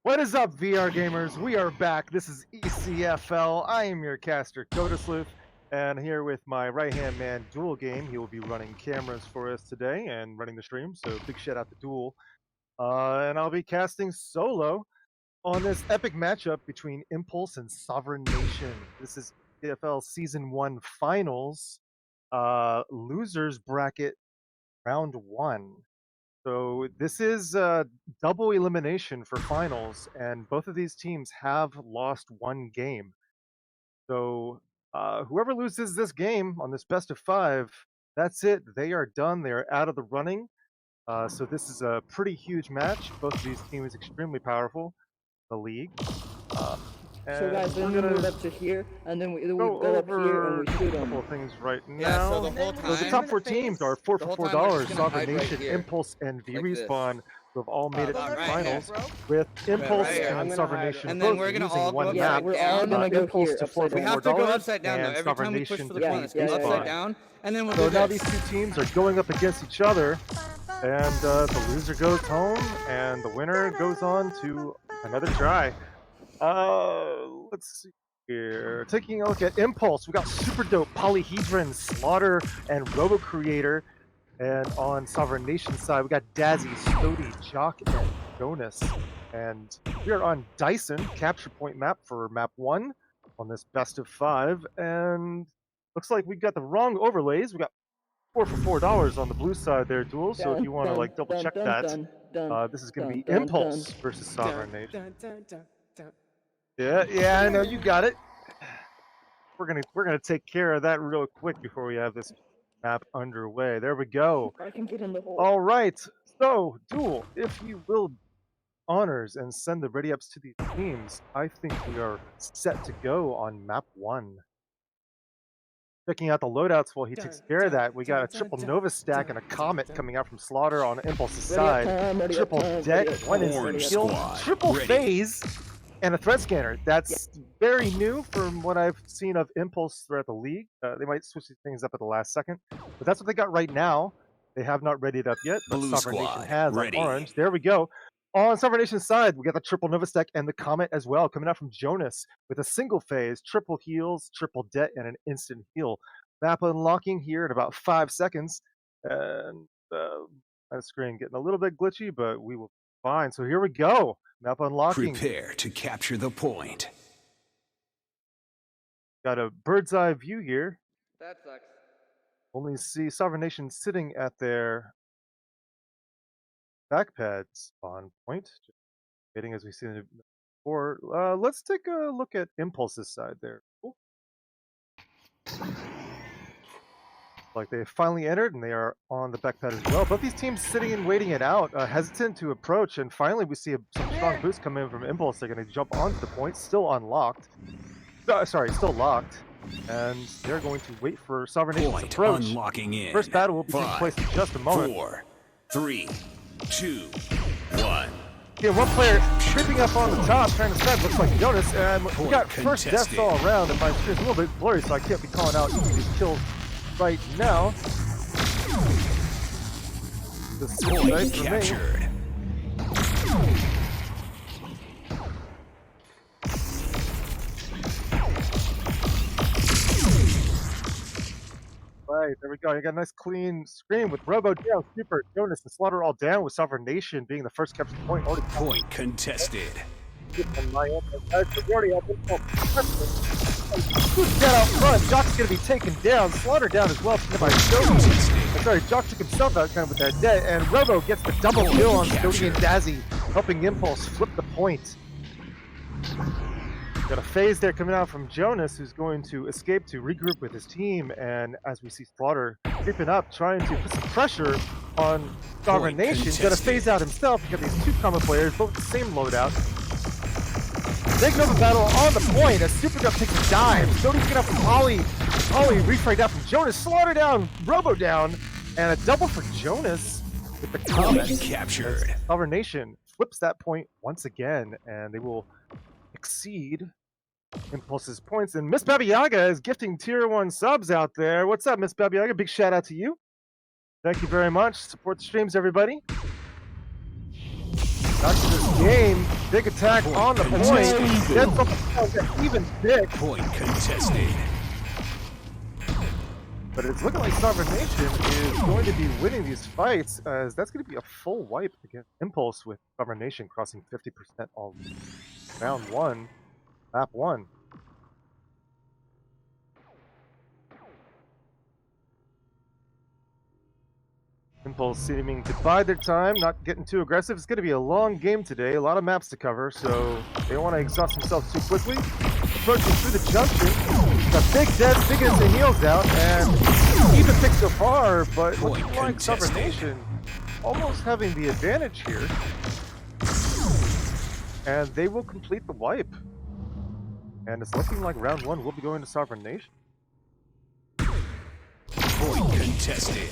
What is up, VR gamers? We are back. This is ECFL. I am your caster, Sleuth, and here with my right-hand man, Duel Game. He will be running cameras for us today and running the stream, so big shout out to Duel. And I'll be casting solo on this epic matchup between Impulse and Sovereign Nation. This is ECFL Season 1 Finals, Losers Bracket Round 1. So this is double elimination for finals, and both of these teams have lost one game. So whoever loses this game on this best of 5, that's it. They are done. They are out of the running. So this is a pretty huge match. Both of these teams extremely powerful. The league. So guys, then we move up to here, and then we go up here and we shoot them. A couple of things right now. Yeah, so the whole time, the top 4 teams are 4 for $4. Sovereign Nation, right Impulse, and V-Respawn, who have all made it to the right finals, here, with Impulse right here. and Sovereign Nation And then both we're gonna using all one go map. we're all gonna go Impulse here, to 4 for We have to go upside down though. and Every Sovereign time we push Nation for the to point, it's upside V-Respawn. down, and then we'll So do now this. these two teams are going up against each other, and the loser goes home, and the winner goes on to another try. Let's see here. Taking a look at Impulse, we got Super Dope, Polyhedron, Slaughter, and Robo Creator. And on Sovereign Nation side, we got Dazzy, Stody, Jock, and Jonas. And we are on Dyson, capture point map for map 1 on this best of 5. And looks like we got the wrong overlays. We got 4 for $4 on the blue side there, Duel. So if you want to like double check that, this is going to be Impulse versus Sovereign Nation. Yeah, I know you got it. We're gonna take care of that real quick before we have this map underway. There we go. I can get in the hole. All right. So, Duel, if you will honors and send the ready ups to these teams, I think we are set to go on map 1. Checking out the loadouts while he takes care of that, we got a triple Nova stack and a Comet coming out from Slaughter on Impulse's side. Triple deck, one instant kill, triple phase, and a threat scanner. That's very new from what I've seen of Impulse throughout the league. They might switch these things up at the last second, but that's what they got right now. They have not readied up yet, but Sovereign Nation has on orange. There we go. On Sovereign Nation's side, we got the triple Nova stack and the Comet as well, coming out from Jonas with a single phase, triple heals, triple det, and an instant heal. Map unlocking here in about 5 seconds. And my screen getting a little bit glitchy, but we will be fine. So here we go. Map unlocking. Prepare to capture the point. Got a bird's eye view here. That sucks. Only see Sovereign Nation sitting at their backpad spawn point. Just waiting as we see it before. Let's take a look at Impulse's side there. Cool. Like they finally entered and they are on the backpad as well. Both these teams sitting and waiting it out, hesitant to approach, and finally we see some strong boost come in from Impulse. They're going to jump onto the point, still unlocked. Still locked. And they're going to wait for Sovereign Nation's approach. Unlocking in. First battle will be taking place in just a moment. 4, 3, 2, 1. Yeah, one player creeping up on the top, trying to spread. Looks like Jonas, and we got first deaths all around. And my screen's a little bit blurry, so I can't be calling out each of these kills right now. This is nice for me. Right, there we go. You got a nice clean screen with Robo down, Super, Jonas, and Slaughter all down, with Sovereign Nation being the first capture point. Point contested. Who's dead out front? Jock's going to be taken down. Slaughter down as well. By Stody. Sorry, Jock took himself out kind of with that dead, and Robo gets the double kill on Stody and Dazzy, helping Impulse flip the point. Got a phase there coming out from Jonas, who's going to escape to regroup with his team, and as we see Slaughter creeping up, trying to put some pressure on Sovereign Nation. He's got to phase out himself. You got these two common players, both the same loadout. Big Nova battle on the point as Super Duck takes a dive. Stody's getting up from Polly. Polly refragged out from Jonas. Slaughter down, Robo down, and a double for Jonas with the Comet. Captured. Sovereign Nation flips that point once again, and they will exceed Impulse's points. And Miss Babiaga is gifting tier 1 subs out there. What's up, Miss Babiaga? Big shout out to you. Thank you very much. Support the streams, everybody. Back to this game. Big attack on the point. That's even big. Point contested. But it's looking like Sovereign Nation is going to be winning these fights, as that's going to be a full wipe against Impulse with Sovereign Nation crossing 50% all round 1, map 1. Impulse seeming to bide their time, not getting too aggressive. It's going to be a long game today, a lot of maps to cover, so they don't want to exhaust themselves too quickly. Approaching through the junction, got big deaths, biggest and heals out, and even pick so far, but looking like Sovereign Nation almost having the advantage here. And they will complete the wipe. And it's looking like round 1 will be going to Sovereign Nation. Point contested.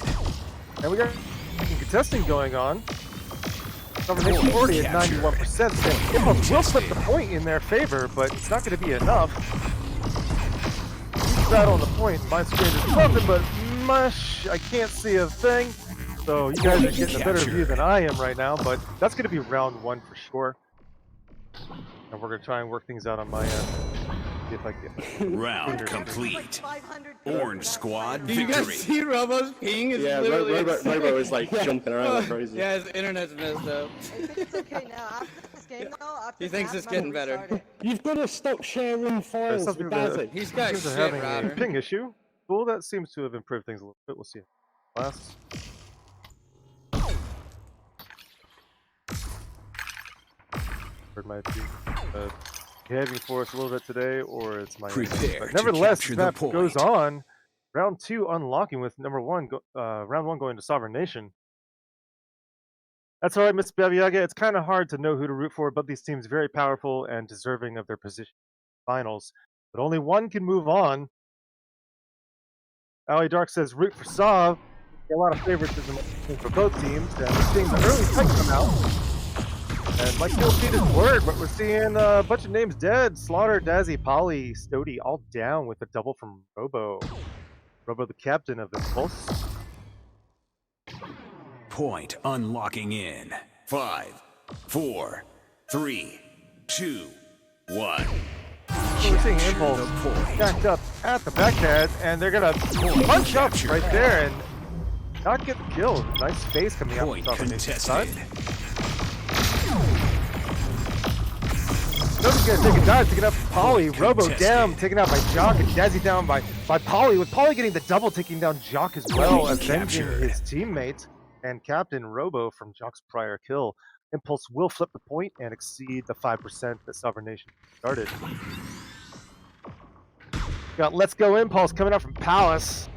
And we got contesting going on. Sovereign Nation already at 91%. So Impulse will flip the point in their favor, but it's not going to be enough. Huge battle on the point. My screen is nothing but mush. I can't see a thing. So you guys are getting a better view than I am right now, but that's going to be round 1 for sure. And we're going to try and work things out on my end. See if I can. Round complete. Orange squad Do you guys victory. see Robo's ping? It's Yeah, literally Robo is like jumping around like crazy. Yeah, his internet's messed up. I think it's okay now. After this game, though, after He thinks that, it's getting I'm gonna better. restart it. You've got to stop sharing files something with that- Dazzy. He's got Seems shit to having a router. ping issue. Well, that seems to have improved things a little bit. We'll see. Last. Heard my behaving for us a little bit today, or it's my. Prepare But to nevertheless, capture that the goes point. on. Round 2 unlocking with round 1 going to Sovereign Nation. That's all right, Miss Babiaga. It's kind of hard to know who to root for, but these teams very powerful and deserving of their position in the finals. But only one can move on. Ali Dark says root for Sav. A lot of favoritism for both teams, and we're seeing the early pick come out. And like you'll see this word, but we're seeing a bunch of names dead. Slaughter, Dazzy, Polly, Stody, all down with a double from Robo. Robo, the captain of Impulse. Point unlocking in. 5, 4, 3, 2, 1. So we're seeing Impulse the point. stacked up at the backpad, and they're gonna punch up captured. right there and not get the kill. Nice space coming out Point from Sovereign Nation's side. contested. Nobody's gonna take a dive, taking out Polly. Point Robo contested. down, taken out by Jock, and Dazzy down by Polly, with Polly getting the double, taking down Jock as well, Point avenging captured. his teammate and captain Robo from Jock's prior kill. Impulse will flip the point and exceed the 5% that Sovereign Nation started. Got Let's Go Impulse coming out from Palace.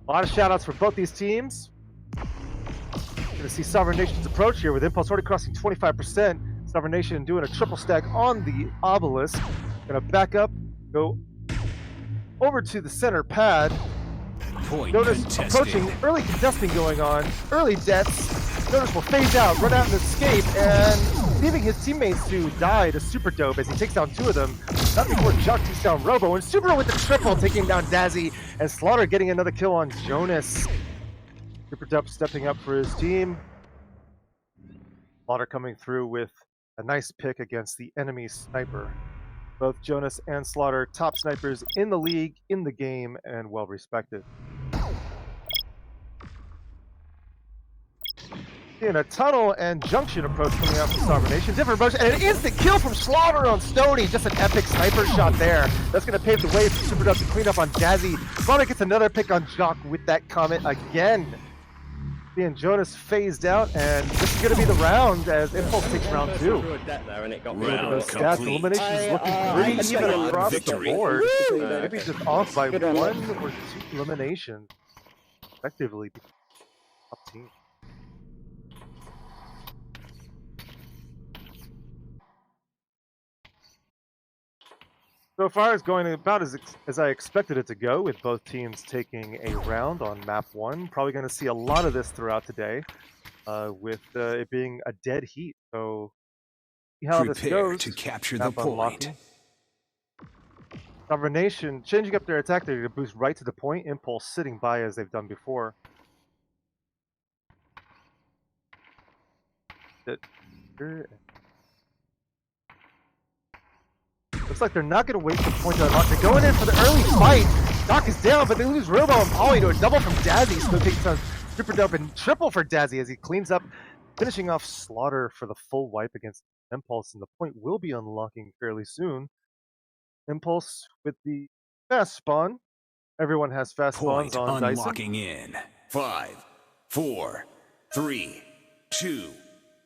A lot of shout-outs for both these teams. Gonna see Sovereign Nation's approach here with Impulse already crossing 25%. Sovereign Nation doing a triple stack on the obelisk. Gonna back up, go over to the center pad. Point Notice contested. approaching, early contesting going on, early deaths. Notice will phase out, run out and escape, and leaving his teammates to die to Super Dope as he takes down 2 of them. Not before Jock takes down Robo, and Super with the triple taking down Dazzy, and Slaughter getting another kill on Jonas. Super Dope stepping up for his team. Slaughter coming through with a nice pick against the enemy sniper. Both Jonas and Slaughter, top snipers in the league, in the game, and well respected. In a tunnel and junction approach coming out from Sovereign Nation. Different approach, and an instant kill from Slaughter on Stony. Just an epic sniper shot there. That's going to pave the way for Super Dub to clean up on Dazzy. Slaughter gets another pick on Jock with that comment again. Seeing Jonas phased out, and this is going to be the round as Impulse takes round 2. Threw a debt there and it got Round Those stats, complete. eliminations looking I pretty said even it. across Victory. the board. Woo! Maybe just off by Good on 1 that. or 2 eliminations, effectively. Top team. So far, it's going about as I expected it to go, with both teams taking a round on map 1. Probably going to see a lot of this throughout today, with it being a dead heat. So, see how this Prepare goes. to capture the Map point. unlocking. Sovereign Nation changing up their attack. They're going to boost right to the point. Impulse sitting by as they've done before. Looks like they're not going to wait for the point to unlock. They're going in for the early fight. Doc is down, but they lose Robo and Polly to a double from Dazzy. So taking some super dope and triple for Dazzy as he cleans up, finishing off Slaughter for the full wipe against Impulse. And the point will be unlocking fairly soon. Impulse with the fast spawn. Everyone has fast spawns Point on Dyson. unlocking in. 5, 4, 3, 2,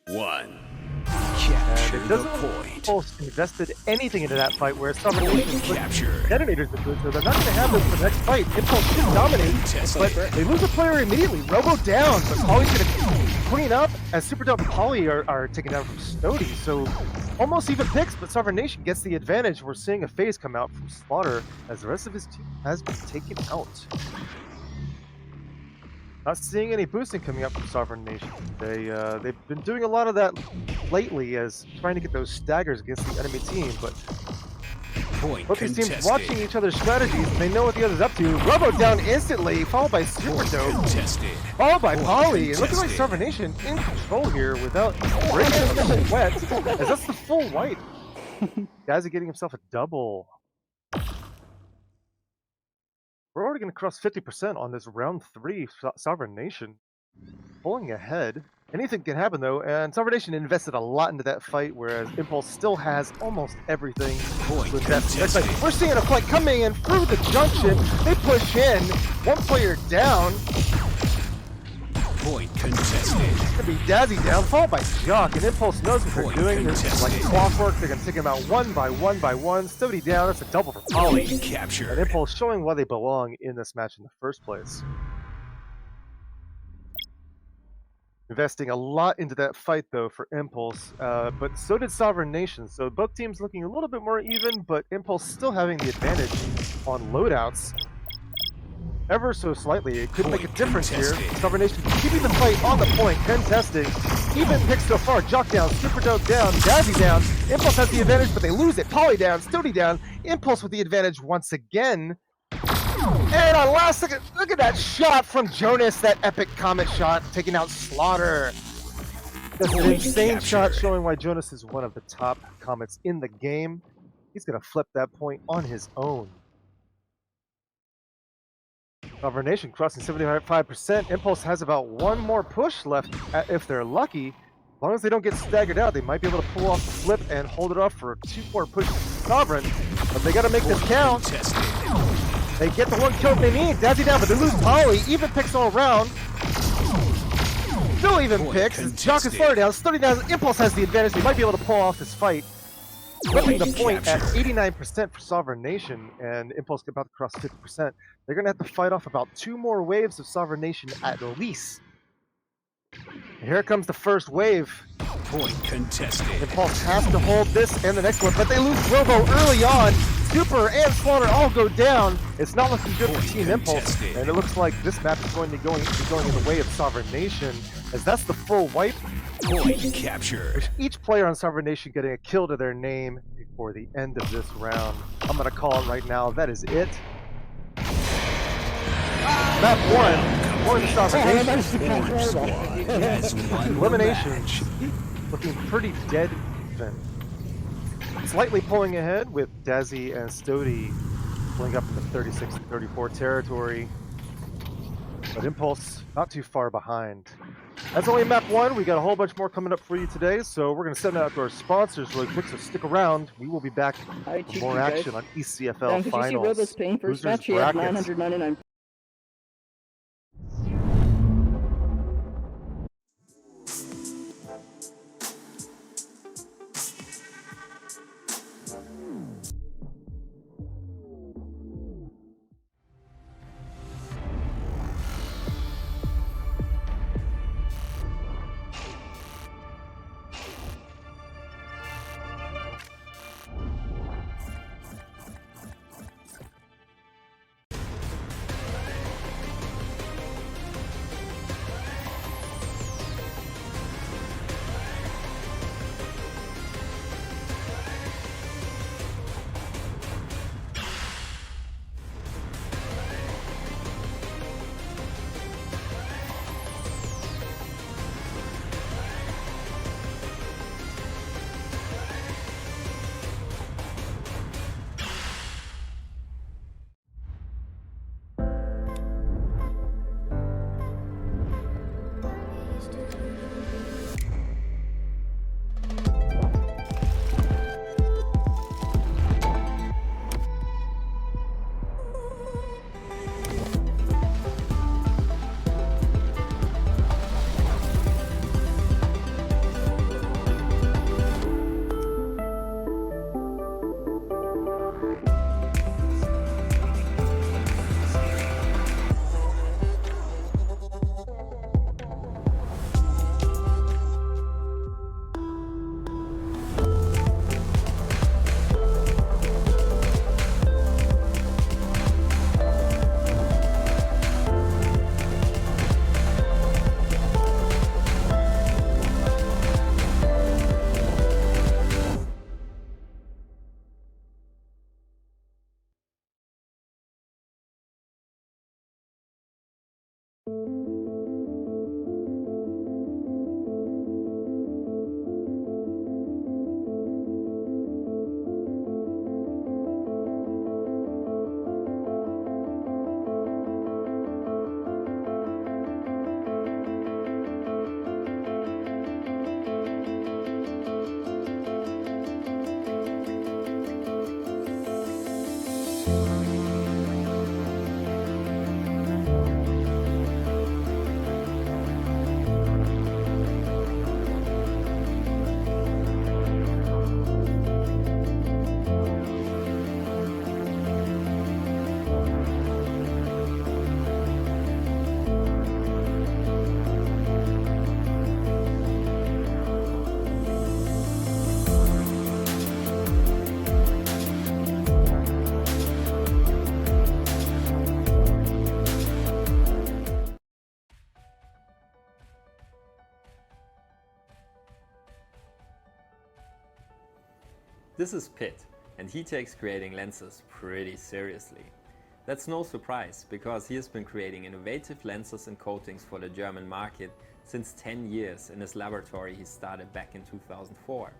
1. Capture And it the doesn't look like point. Impulse invested anything into that fight, whereas Sovereign Nation put Capture. detonators into it, so they're not going to have them for the next fight. Impulse should dominate, but they lose a player immediately. Robo down, but Polly's going to clean up as Super Dope and Polly are taken down from Snody. So almost even picks, but Sovereign Nation gets the advantage. We're seeing a phase come out from Slaughter as the rest of his team has been taken out. Not seeing any boosting coming up from Sovereign Nation. They've been doing a lot of that lately as trying to get those staggers against the enemy team, but Point both these teams contested. watching each other's strategies, and they know what the other's up to. Robo down instantly, followed by Super Dope, Contested. followed by Point Polly, and looking like contested. Sovereign Nation in control here without breaking the wet, as that's the full wipe. Guys are getting himself a double. We're already going to cross 50% on this round 3 Sovereign Nation. Pulling ahead. Anything can happen though, and Sovereign Nation invested a lot into that fight, whereas Impulse still has almost everything. Point With that next contested. fight. We're seeing a fight coming in through the junction. They push in. One player down. Point contested. It's going to be Dazzy down, followed by Jock, and Impulse knows what they're Point doing. This is like contested. clockwork. They're going to take him out one by one by one. Stody down. That's a double for Polly. Point captured. And Impulse showing why they belong in this match in the first place. Investing a lot into that fight though for Impulse, but so did Sovereign Nation. So both teams looking a little bit more even, but Impulse still having the advantage on loadouts. Ever so slightly, it could make a difference here. Sovereign Nation keeping the fight on the point, contesting. Even picks so far, Jock down, Super Dope down, Dazzy down. Impulse has the advantage, but they lose it. Polly down, Stody down. Impulse with the advantage once again. And on last second, look at that shot from Jonas, that epic comet shot, taking out Slaughter. That's an insane shot showing why Jonas is one of the top comets in the game. He's going to flip that point on his own. Sovereign Nation crossing 75%. Impulse has about one more push left if they're lucky. As long as they don't get staggered out, they might be able to pull off the flip and hold it off for 2 more pushes for Sovereign. But they got to make this count. They get the 1 kill they need. Dazzy down, but they lose Polly. Even picks all around. Still even picks. Jock is Slaughter down. Stody down. Impulse has the advantage. They might be able to pull off this fight. Flipping the point at 89% for Sovereign Nation, and Impulse about to cross 50%. They're going to have to fight off about 2 more waves of Sovereign Nation at least. And here comes the first wave. Point contested. Impulse has to hold this and the next one, but they lose Robo early on. Super and Slaughter all go down. It's not looking good for Team Impulse, and it looks like this map is going to be going in the way of Sovereign Nation, as that's the full wipe. Point captured. Each player on Sovereign Nation getting a kill to their name before the end of this round. I'm going to call it right now. That is it. Map 1 for the Sovereign Nation. Orange Squad has won Eliminations looking pretty dead even. Slightly pulling ahead with Dazzy and Stody pulling up in the 36 and 34 territory. But Impulse not too far behind. That's only map 1. We got a whole bunch more coming up for you today, so we're going to send out to our sponsors really quick, so stick around. We will be back with more action on ECFL Did you see finals. Robo's paying first Losers match? He had brackets. 999 This is Pitt, and he takes creating lenses pretty seriously. That's no surprise, because he has been creating innovative lenses and coatings for the German market since 10 years in his laboratory he started back in 2004.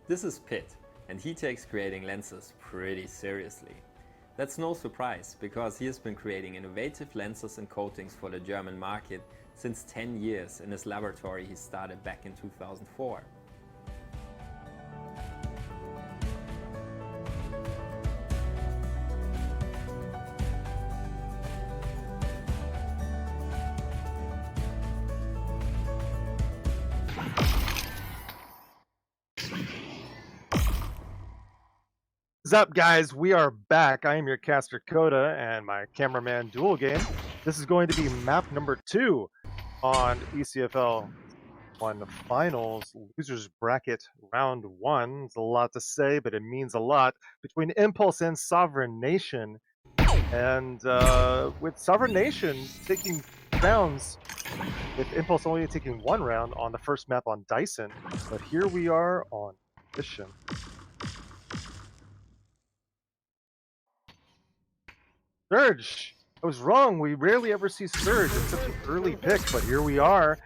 This is Pitt, and he takes creating lenses pretty seriously. That's no surprise, because he has been creating innovative lenses and coatings for the German market since 10 years in his laboratory he started back in 2004. What's up, guys? We are back. I am your caster Coda and my cameraman Dual Game. This is going to be map number 2 on ECFL 1 Finals Losers Bracket Round 1. It's a lot to say, but it means a lot. Between Impulse and Sovereign Nation. And with Sovereign Nation taking rounds, with Impulse only taking 1 round on the first map on Dyson. But here we are on Mission. Surge, I was wrong. We rarely ever see Surge. It's such an early pick, but here we are.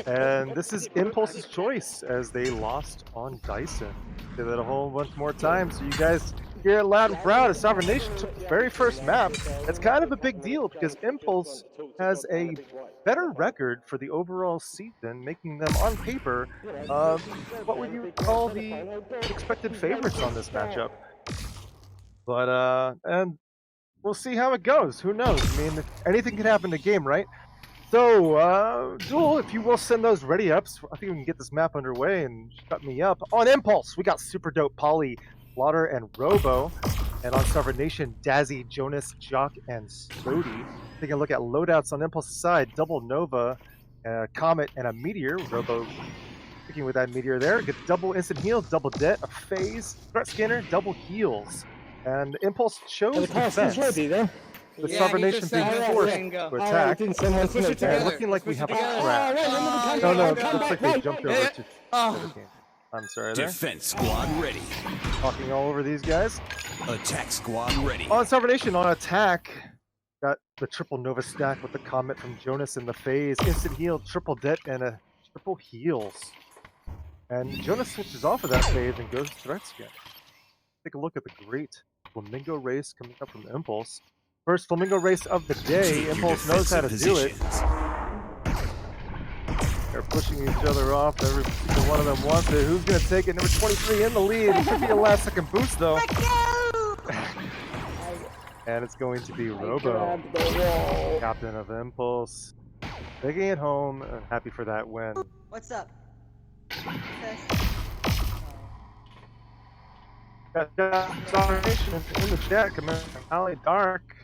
And this is Impulse's choice as they lost on Dyson. Did that a whole bunch more times. So you guys hear it loud and proud as Sovereign Nation took the very first map. It's kind of a big deal because Impulse has a better record for the overall season, making them on paper, what would you call the expected favorites on this matchup? But, and we'll see how it goes. Who knows? I mean, anything can happen in a game, right? So, Duel, if you will send those ready ups, I think we can get this map underway and shut me up. On Impulse, we got Super Dope, Polly, Slaughter, and Robo. And on Sovereign Nation, Dazzy, Jonas, Jock, and Sody. Taking a look at loadouts on Impulse's side, Double Nova, a Comet, and a Meteor. Robo sticking with that Meteor there. Get double instant heal, double det, a phase, threat scanner, double heals. And Impulse chose defense. With Sovereign Nation being forced to attack. And looking like we have a crash. No, it looks like they jumped over to the game. I'm sorry there. Defense squad ready. Talking all over these guys. Attack squad ready. On Sovereign Nation, on attack, got the triple Nova stack with the Comet from Jonas in the phase. Instant heal, triple det, and a triple heals. And Jonas switches off of that phase and goes threat scan. Take a look at the great Flamingo race coming up from Impulse. First Flamingo race of the day. Impulse knows how to do it. They're pushing each other off. Every single one of them wants it. Who's going to take it? Number 23 in the lead. It could be a last-second boost, though. And it's going to be Robo, captain of Impulse. Taking it home. Happy for that win. What's up? In the chat, Commander Ali Dark.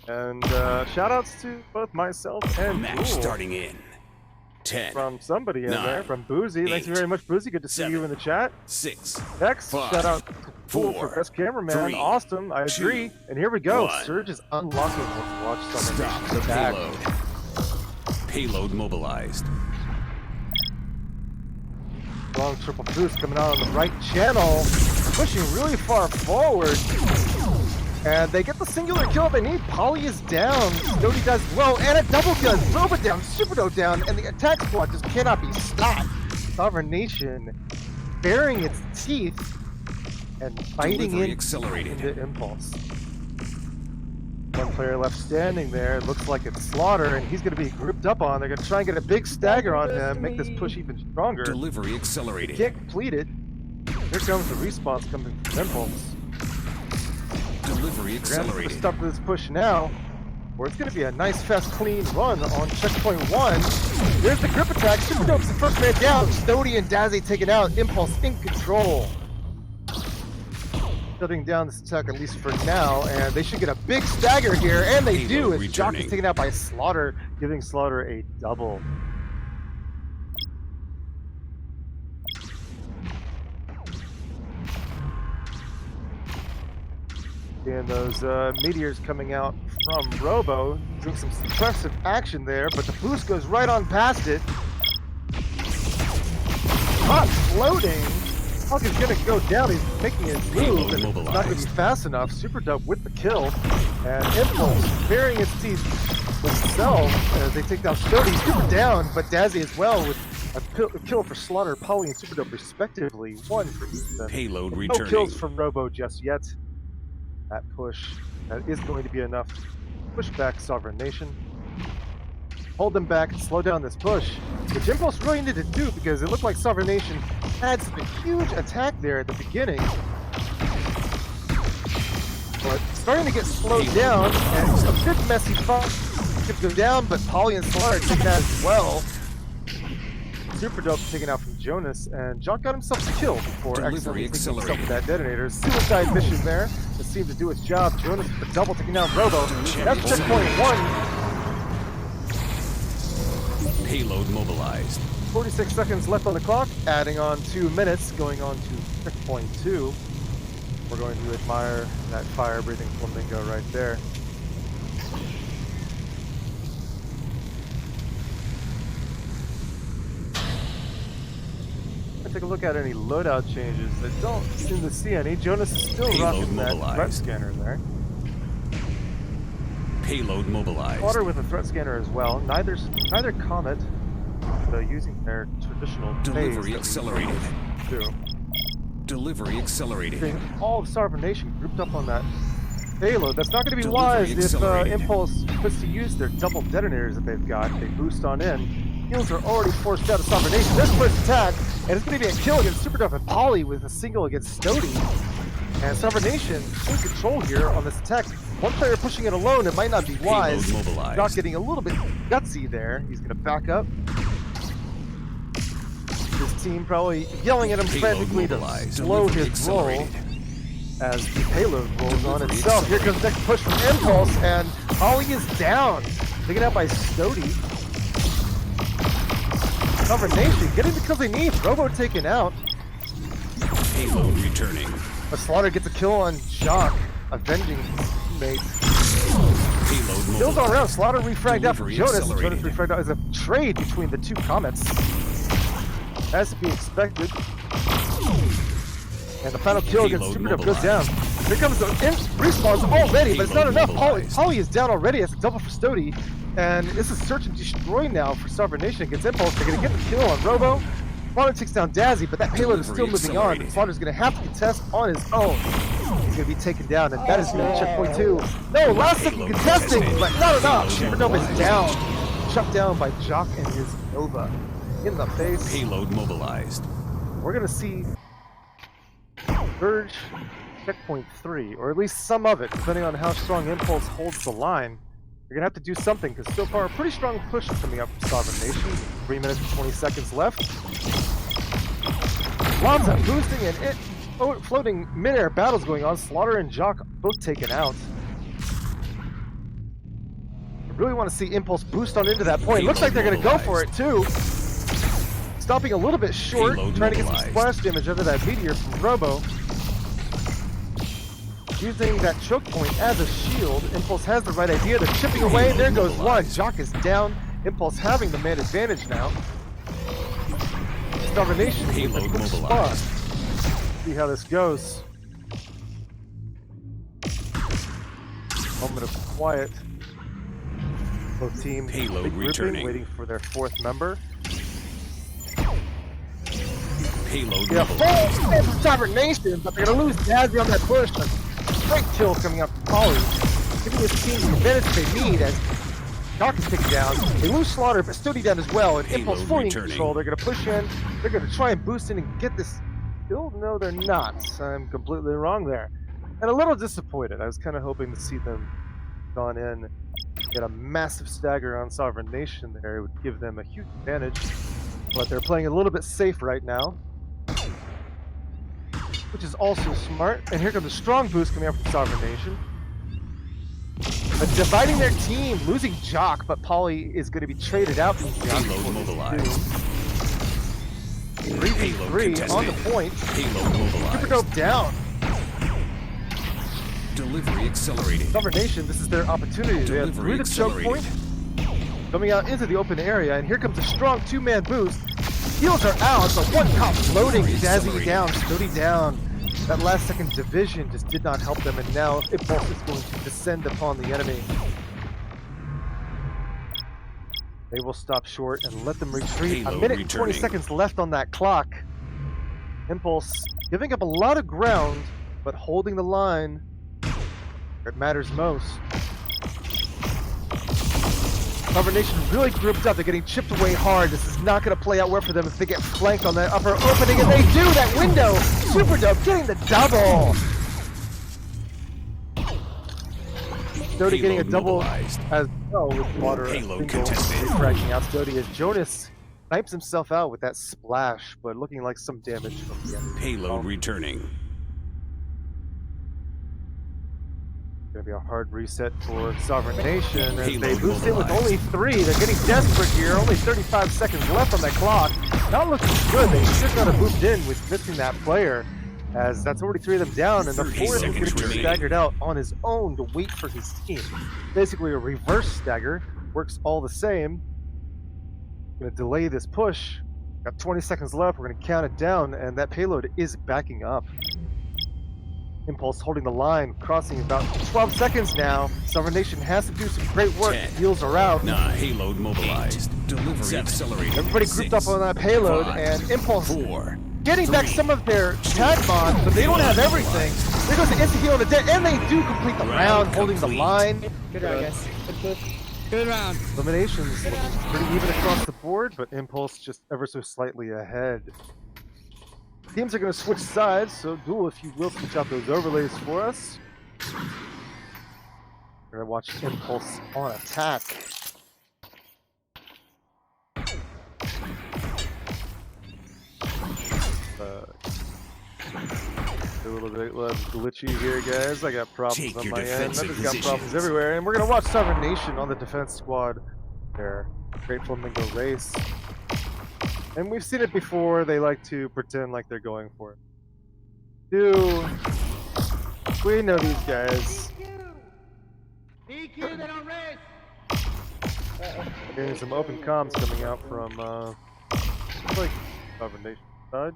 And shoutouts to both myself and Match Duel. starting in 10 From somebody in 9, there, from Boozy. Thank you very much, Boozy. Good to see 7, you in the chat. 6 Next, 5, shout out to Duel for 4, best cameraman. 3, Awesome, I 2, agree. And here we go. 1. Surge is unlocking. Let's watch Stop someone the back. payload. Payload mobilized. Long triple boost coming out on the right channel, pushing really far forward. And they get the singular kill they need. Polly is down. Sody does well, and a double kill. Robo down, Super Dope down, and the attack squad just cannot be stopped. Sovereign Nation baring its teeth and biting into Impulse. One player left standing there. It looks like it's Slaughter, and he's going to be grouped up on. They're going to try and get a big stagger on him, make this push even stronger. Delivery accelerated. Can't complete it. Here comes the response coming from Impulse. Delivery accelerated. Stop this push now, or it's going to be a nice, fast, clean run on checkpoint 1. There's the grip attack. Super Dope's the first man down. Sody and Dazzy taken out. Impulse in control. Shutting down this attack at least for now, and they should get a big stagger here, and they do. As Jock is taken out by Slaughter, giving Slaughter a double. And those meteors coming out from Robo, doing some suppressive action there, but the boost goes right on past it. Hot floating. Hawk is gonna go down. He's making his move, and it's not gonna be fast enough. Super Dope with the kill, and Impulse bearing its teeth with itself as they take down Sody. Super down, but Dazzy as well with a kill for Slaughter, Polly, and Super Dope respectively. One for each of them. Payload returning. No kills from Robo just yet. That push, that is going to be enough to push back Sovereign Nation. Hold them back and slow down this push, which Impulse really needed to do because it looked like Sovereign Nation had a huge attack there at the beginning. But starting to get slowed down, and it's a bit messy fight. Could go down, but Polly and Slaughter take that as well. Super Dope taken out from Jonas, and Jock got himself a kill before accidentally taking himself with that detonator. Suicide mission there. It seemed to do its job. Jonas with the double taking out Robo. That's checkpoint 1. Payload mobilized. 46 seconds left on the clock, adding on 2 minutes, going on to checkpoint 2. We're going to admire that fire-breathing Flamingo right there. Take a look at any loadout changes. I don't seem to see any. Jonas is still rocking that threat scanner there. Payload mobilized. Slaughter with a threat scanner as well. Neither Comet using their traditional Delivery accelerated. Do. Delivery accelerated. All of Sovereign Nation grouped up on that payload. That's not going to be Delivery wise if accelerated. Impulse puts to use their double detonators that they've got. They boost on in. Heals are already forced out of Sovereign Nation. This first attack, and it's going to be a kill against Super Duff and Polly with a single against Stody. And Sovereign Nation in control here on this attack. One player pushing it alone, it might not be wise. Payload mobilized. Not getting a little bit gutsy there. He's going to back up. His team probably yelling at him Payload frantically to mobilized. slow Delivery his roll accelerated. as the payload rolls on Delivery itself. Here comes accelerated. next push from Impulse, and Ollie is down. Taken out by Stody. Sovereign Nation getting the kills they need. Robo taken out. Payload returning. But Slaughter gets a kill on Jock, avenging his teammate. Payload Kills all mobilized. around. Slaughter refragged out from Delivery Jonas. accelerated. Jonas refragged out as a trade between the two Comets. As to be expected. And the final kill against Payload Super Dub goes down. mobilized. Here comes the respawns already, but it's not Payload enough. mobilized. Polly is down already. It's a double for Stody. And this is search and destroy now for Sovereign Nation against Impulse. They're going to get the kill on Robo. Slaughter takes down Dazzy, but that payload is still Delivery moving on. accelerated. Slaughter's going to have to contest on his own. He's going to be taken down, and that is going to be checkpoint 2. No, last second Payload contesting, contested. but not enough. Payload Super Nova is mobilized. down. Shut down by Jock and his Nova. In the face. Payload mobilized. We're going to see Surge checkpoint 3, or at least some of it, depending on how strong Impulse holds the line. You're going to have to do something, because so far a pretty strong push coming up from Sovereign Nation. 3 minutes and 20 seconds left. Lanza boosting and it floating mid-air battles going on. Slaughter and Jock both taken out. I really want to see Impulse boost on into that point. Looks like they're going to go for it too. Stopping a little bit short, Payload trying to get some mobilized. splash damage under that meteor from Robo. Using that choke point as a shield. Impulse has the right idea. They're chipping away. There goes one. mobilized. Jock is down. Impulse having the man advantage now. Sovereign Nation in a Payload quick spot. mobilized. See how this goes. Moment of quiet. Both teams Payload regrouping, returning. waiting for their fourth member. Payload Yeah, mobilized. full from Sovereign Nation, but they're gonna lose Dazzy on that push. A great kill coming up from Polly, giving this team the advantage they need as Jock is taken down. They lose Slaughter, but Stody down as well. And Impulse Payload fully in returning. control. They're gonna push in. They're gonna try and boost in and get this kill. No, they're not. I'm completely wrong there. And a little disappointed. I was kind of hoping to see them gone in, get a massive stagger on Sovereign Nation there. It would give them a huge advantage. But they're playing a little bit safe right now, which is also smart. And here comes a strong boost coming out from Sovereign Nation. But dividing their team, losing Jock, but Polly is going to be traded out from Jock. Payload mobilized. 3v3 on the point. Payload Super mobilized. Dope down. Delivery accelerated. Sovereign Nation, this is their opportunity. They have through Delivery the choke point, coming out into the open area, and here comes a strong two-man boost. Heals are out, so one cop floating, Delivery Dazzy accelerated. down, Stody down. That last second division just did not help them, and now Impulse is going to descend upon the enemy. They will stop short and let them retreat. Payload A minute and 20 returning. seconds left on that clock. Impulse giving up a lot of ground, but holding the line where it matters most. Sovereign Nation really grouped up. They're getting chipped away hard. This is not going to play out well for them if they get flanked on that upper opening, and they do. That window, Super Dope getting the double. Stody getting a Payload double mobilized. as well with water. Payload contested. Fracking out Stody as Jonas snipes himself out with that splash, but looking like some damage from the enemy. Payload returning. Gonna be a hard reset for Sovereign Nation as they Payload boost in with mobilized. only 3. They're getting desperate here. Only 35 seconds left on that clock. Not looking good. They should not have moved in with missing that player, as that's already 3 of them down, and the 30 4th is seconds going to be remaining. staggered out on his own to wait for his team. Basically a reverse stagger. Works all the same. Gonna delay this push. Got 20 seconds left. We're gonna count it down, and that payload is backing up. Impulse holding the line, crossing about 12 seconds now. Sovereign Nation has to do some great work. 10, Heals are out. 9, payload mobilized. Delivery accelerated. Everybody grouped up on that payload, 5, and Impulse 4, getting back 3, some of their tag mods, but they don't have everything. There goes the instant heal on the dead, and they do complete the round, holding the complete. line. Good round, guys. Good push. Good round. Eliminations looking pretty even across the board, but Impulse just ever so slightly ahead. Teams are going to switch sides, so Duel, if you will, switch out those overlays for us. We're going to watch Impulse on attack. A little bit less glitchy here, guys. I got problems Take on your my end. defensive I've got problems positions. everywhere, and we're going to watch Sovereign Nation on the defense squad there. Great Flamingo race. And we've seen it before. They like to pretend like they're going for it. We know these guys. Getting some open comms coming out from like Sovereign Nation side.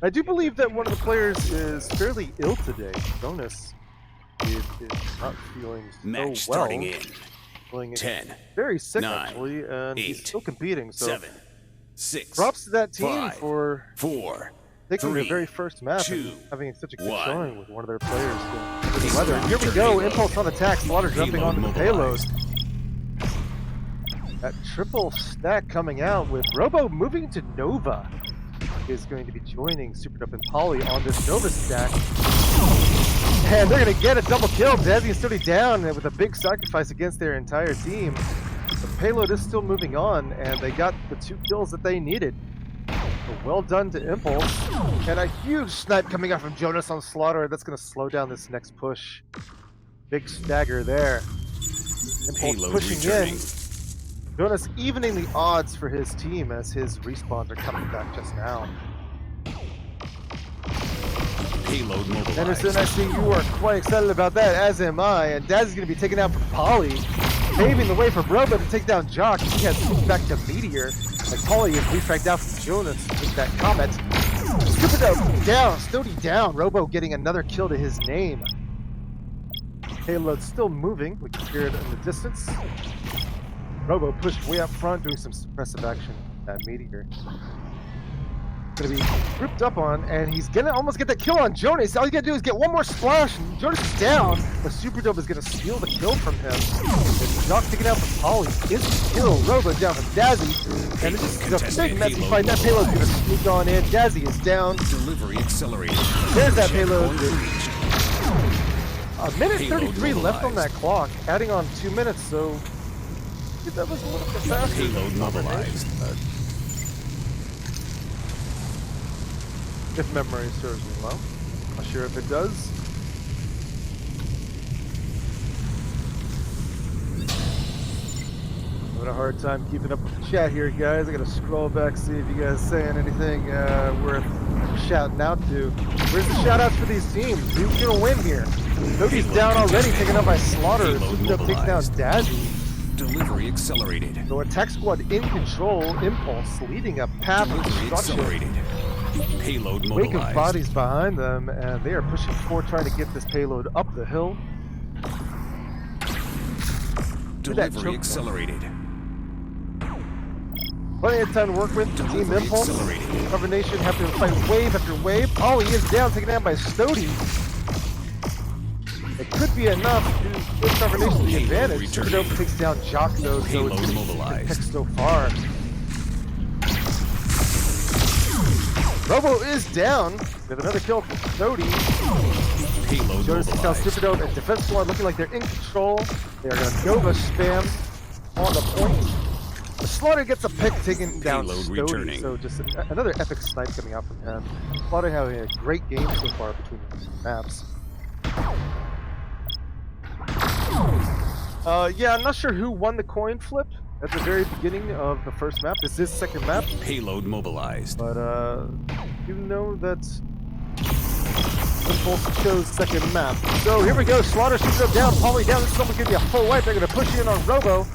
I do believe that one of the players is fairly ill today. Jonas is not feeling so Match well. starting in. Feeling 10, very sick 9, actually, and he's 8, still competing. So 7, 6, props to that team 5, for 4, taking their 3, very first match 2, and having such a good 1. showing with one of their players. Good weather. Here we go. Impulse on attack. Slaughter jumping onto the payload. That triple stack coming out with Robo moving to Nova. Is going to be joining Superdope and Polly on this Nova stack. And they're going to get a double kill. Dazzy and Sturdy down with a big sacrifice against their entire team. The payload is still moving on, and they got the 2 kills that they needed. So well done to Impulse. And a huge snipe coming out from Jonas on Slaughter. That's going to slow down this next push. Big stagger there. Impulse Payload pushing returning. in. Jonas evening the odds for his team as his respawns are coming back just now. Payload mobilized. Anderson, I see you are quite excited about that, as am I. And Daz is going to be taken out from Polly, paving the way for Robo to take down Jock. He has moved back to Meteor. Like Polly is refragged out from Jonas with that Comet. Superdope down, Stody down. Robo getting another kill to his name. Payload still moving. We can hear it in the distance. Robo pushed way up front, doing some suppressive action at Meteor. Gonna be grouped up on, and he's gonna almost get that kill on Jonas. All you gotta do is get one more splash, and Jonas is down. But Superdope is gonna steal the kill from him. It's not taken out from Polly. Instant kill. Robo down from Dazzy. And this is a big messy fight. That payload's gonna sneak on in. Dazzy is down. Delivery accelerated. There's that payload. Checkpoint reached. A minute Payload 33 left on that mobilized. clock, adding on 2 minutes, so that was a little bit faster. Payload mobilized. If memory serves me well. Not sure if it does. Having a hard time keeping up with the chat here, guys. I gotta scroll back, see if you guys saying anything worth shouting out to. Where's the shout outs for these teams? Who's gonna win here? Nobody's down already, taken out by Slaughter. Superdope takes down Dazzy. Delivery accelerated. So attack squad in control. Impulse leading a path of Delivery destruction. accelerated. Payload Wake of mobilized. bodies behind them, and they are pushing forward, trying to get this payload up the hill. Delivery accelerated. Plenty of time to work with. Team Delivery Impulse. accelerated. Cover Nation have to fight wave after wave. Polly is down, taken down by Stody. It could be enough to give Cover Nation the Payload advantage. returning. Superdope takes down Jock though, so Payload it's mobilized. picked so far. Robo is down with another kill from Stody. Payload Jonas takes down mobilized. Superdope and defense squad looking like they're in control. They are going to Nova spam on the point. The Slaughter gets a pick taking down Payload Stody, returning. so just another epic snipe coming out from him. Slaughter having a great game so far between these maps. Yeah, I'm not sure who won the coin flip at the very beginning of the first map. This is second map, Payload mobilized. but you know that Impulse chose second map. So here we go. Slaughter shoots up down, Polly down. This is almost going to be a full wipe. They're going to push in on Robo,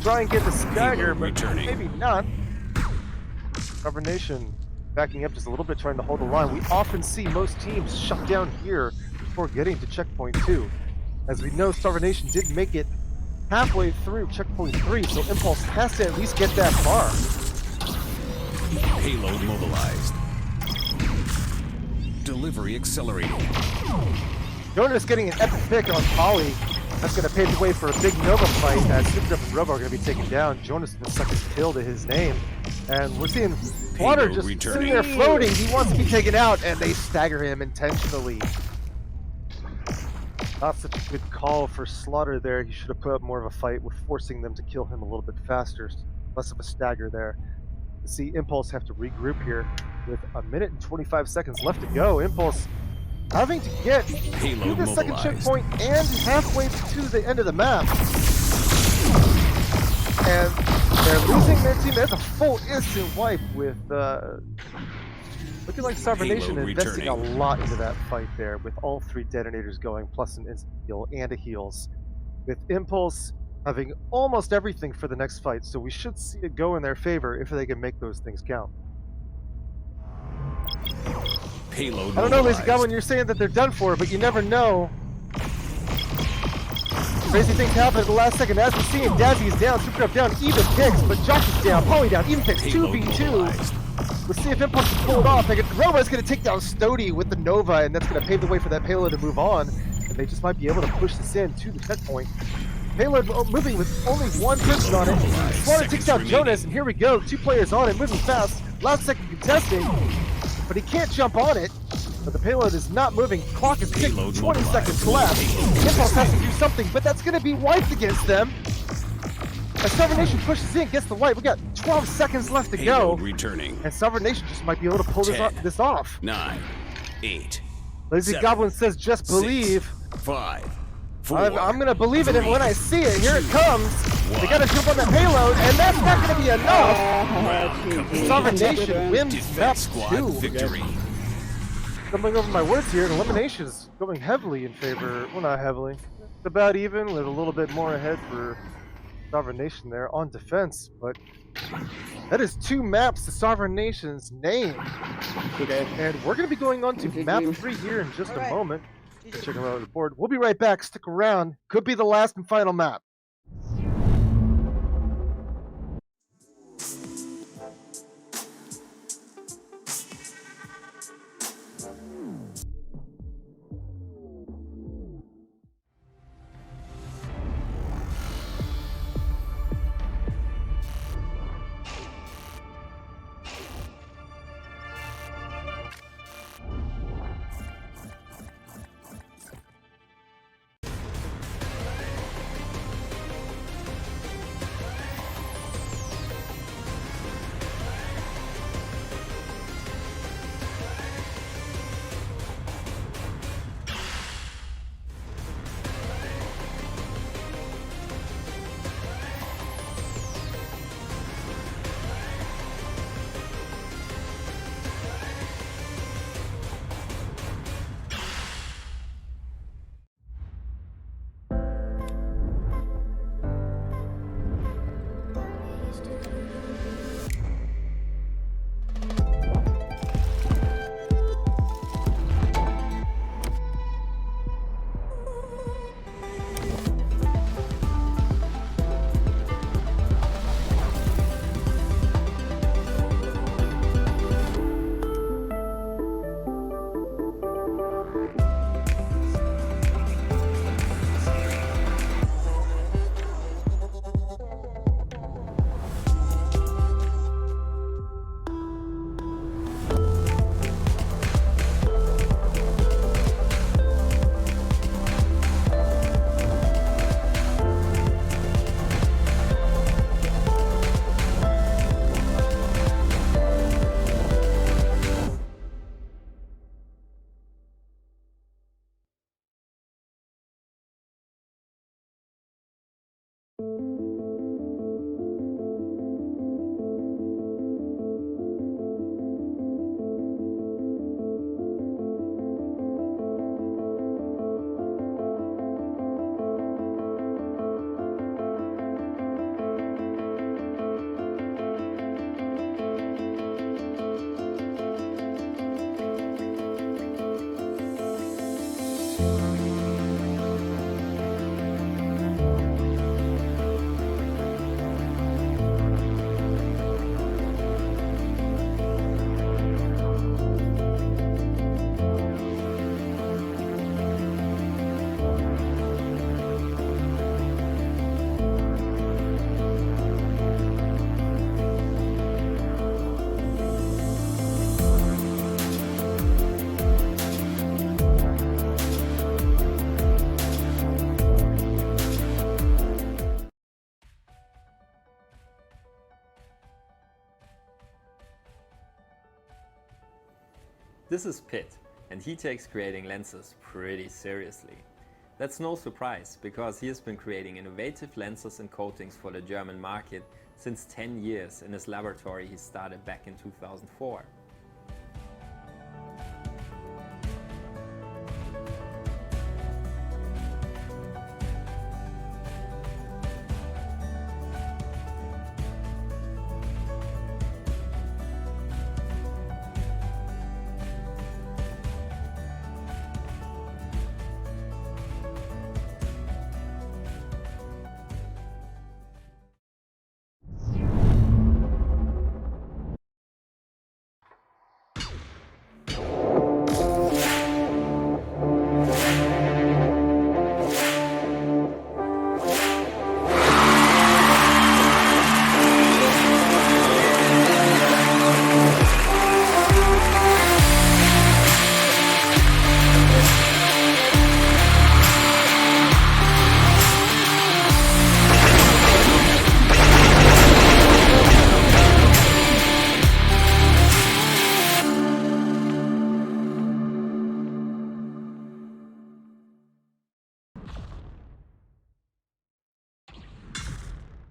try and get the stagger, Payload but returning. maybe not. Cover Nation backing up just a little bit, trying to hold the line. We often see most teams shut down here before getting to checkpoint 2. As we know, Starver Nation did make it halfway through checkpoint 3, so Impulse has to at least get that far. Payload mobilized. Delivery accelerated. Jonas getting an epic pick on Polly. That's going to pave the way for a big Nova fight as Super Dup and Robo are going to be taken down. Jonas with the second kill to his name. And we're seeing Water just sitting there floating. He wants to be taken out, and they stagger him intentionally. Not such a good call for Slaughter there. He should have put up more of a fight with forcing them to kill him a little bit faster. Less of a stagger there. To see Impulse have to regroup here with 1 minute and 25 seconds left to go. Impulse having to get to the second checkpoint and halfway to the end of the map. And they're losing their team. That's a full instant wipe with looking like Starver Nation investing a lot into that fight there with all 3 detonators going, plus an instant heal and a heals. With Impulse having almost everything for the next fight, so we should see it go in their favor if they can make those things count. Payload I don't know, Lazy Goblin, you're saying that they're done for, but you never know. Crazy things happen at the last second. As we're seeing, Dazzy is down, Super Up down, even picks, but Jock is down, Polly down, even picks, 2v2. Let's see if Impulse can pull it off. Robo's going to take down Stody with the Nova, and that's going to pave the way for that payload to move on. And they just might be able to push this in to the checkpoint. Payload moving with only 1 person on it. Slaughter takes out Jonas, and here we go. 2 players on it, moving fast. Last second contesting, but he can't jump on it. But the payload is not moving. Clock is ticking. 20 seconds left. Impulse has to do something, but that's going to be wiped against them. As Starver Nation pushes in, gets the wipe. We got 12 seconds left to go. Returning. And Starver Nation just might be able to pull this off. 9, 8. Lazy Goblin says, just believe. 5, 4. I'm going to believe it, and when I see it, here it comes. They got to jump on that payload, and that's not going to be enough. Starver Nation wins map 2. Victory. Stumbling over my words here, and elimination is going heavily in favor. Well, not heavily. It's about even, with a little bit more ahead for Starver Nation there on defense, but that is 2 maps to Starver Nation's name. Okay. And we're going to be going on to map 3 here in just a moment. Checking out the board. We'll be right back. Stick around. Could be the last and final map. This is Pitt, and he takes creating lenses pretty seriously. That's no surprise, because he has been creating innovative lenses and coatings for the German market since 10 years in his laboratory he started back in 2004.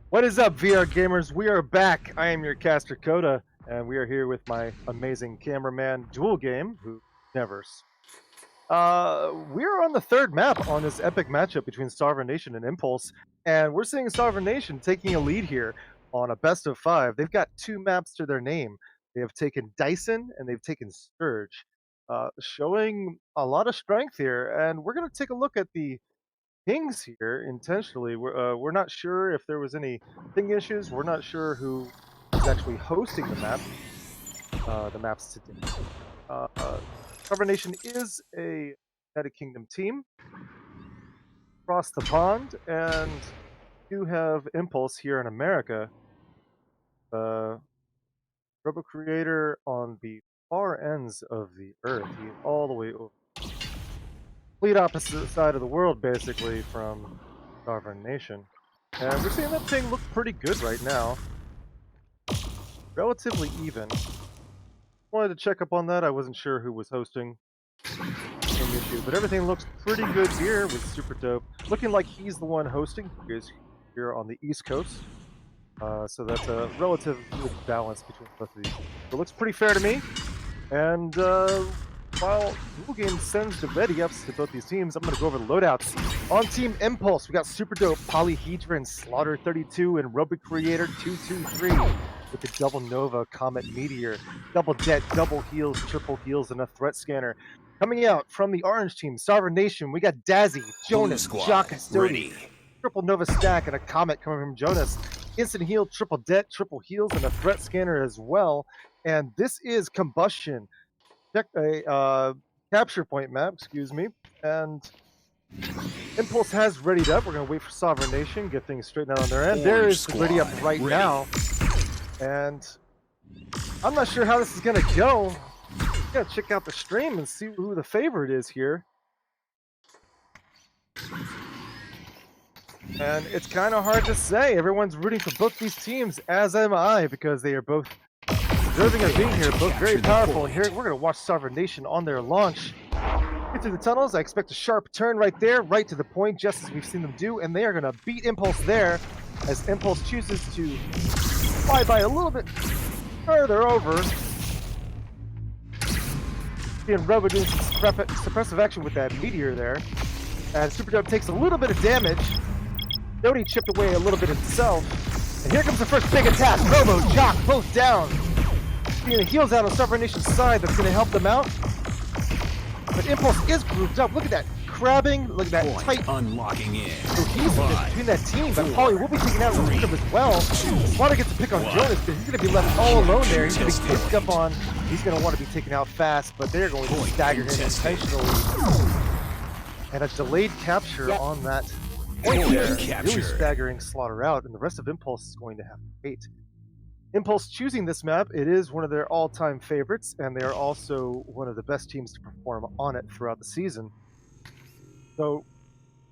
What is up, VR gamers? We are back. I am your caster Coda, and we are here with my amazing cameraman Dual Game, who never. We're on the third map on this epic matchup between Sovereign Nation and Impulse, and we're seeing Sovereign Nation taking a lead here on a best of 5. They've got 2 maps to their name. They have taken Dyson and they've taken Sturge, showing a lot of strength here. And we're going to take a look at the pings here intentionally. We're not sure if there was any ping issues. We're not sure who is actually hosting the maps today. Sovereign Nation is a United Kingdom team across the pond, and you have Impulse here in America. Robo Creator on the far ends of the Earth. He's all the way over. Complete opposite side of the world, basically, from Sovereign Nation. And we're seeing that thing look pretty good right now. Relatively even. Wanted to check up on that. I wasn't sure who was hosting any issue, but everything looks pretty good here with Super Dope. Looking like he's the one hosting. He is here on the East Coast. So that's a relative good balance between both of these. It looks pretty fair to me. And while Dual Game sends the ready ups to both these teams, I'm going to go over the loadouts. On Team Impulse, we got Super Dope, Polyhedron, Slaughter 32, and Robo Creator 223 with the Double Nova, Comet Meteor, Double Det, Double Heals, Triple Heals, and a Threat Scanner. Coming out from the Orange Team, Sovereign Nation, we got Dazzy, Jonas, Jock Custody, Triple Nova Stack, and a Comet coming from Jonas. Instant Heal, Triple Det, Triple Heals, and a Threat Scanner as well. And this is Combustion. Check a capture point map, excuse me, and Impulse has readied up. We're going to wait for Sovereign Nation, get things straightened out on their end. There is the ready up right now, and I'm not sure how this is going to go. Got to check out the stream and see who the favorite is here. And it's kind of hard to say. Everyone's rooting for both these teams, as am I, because they are both deserving of being here, both very powerful. And here we're going to watch Sovereign Nation on their launch. Get through the tunnels. I expect a sharp turn right there, right to the point, just as we've seen them do. And they are going to beat Impulse there, as Impulse chooses to fly by a little bit further over. Seeing Robo doing some suppressive action with that Meteor there. And Super Dope takes a little bit of damage. Dodie chipped away a little bit himself. And here comes the first big attack. Robo, Jock, both down. Seeing the heals out on Sovereign Nation's side, that's going to help them out. But Impulse is grouped up. Look at that crabbing. Look at that tight unlocking in. cohesiveness between that team. But Polly will be taking out the Super as well. Slaughter gets to pick on Jonas, but he's going to be left all alone there. He's going to be picked up on. He's going to want to be taken out fast, but they're going to stagger him intentionally. And a delayed capture on that point there, really staggering Slaughter out, and the rest of Impulse is going to have to wait. Impulse choosing this map, it is one of their all-time favorites, and they are also one of the best teams to perform on it throughout the season. So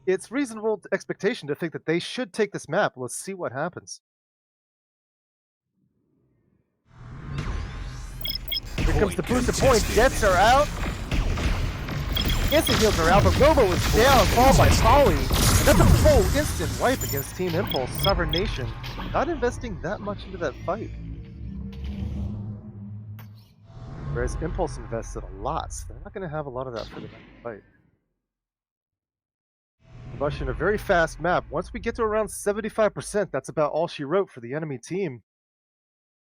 it's reasonable expectation to think that they should take this map. Let's see what happens. Here comes the boosted point. Jets are out. Instant heals are out, but Robo is down, followed by Polly. And that's a full instant wipe against Team Impulse. Sovereign Nation not investing that much into that fight. Whereas Impulse invested a lot, so they're not going to have a lot of that for the next fight. Combustion, a very fast map. Once we get to around 75%, that's about all she wrote for the enemy team.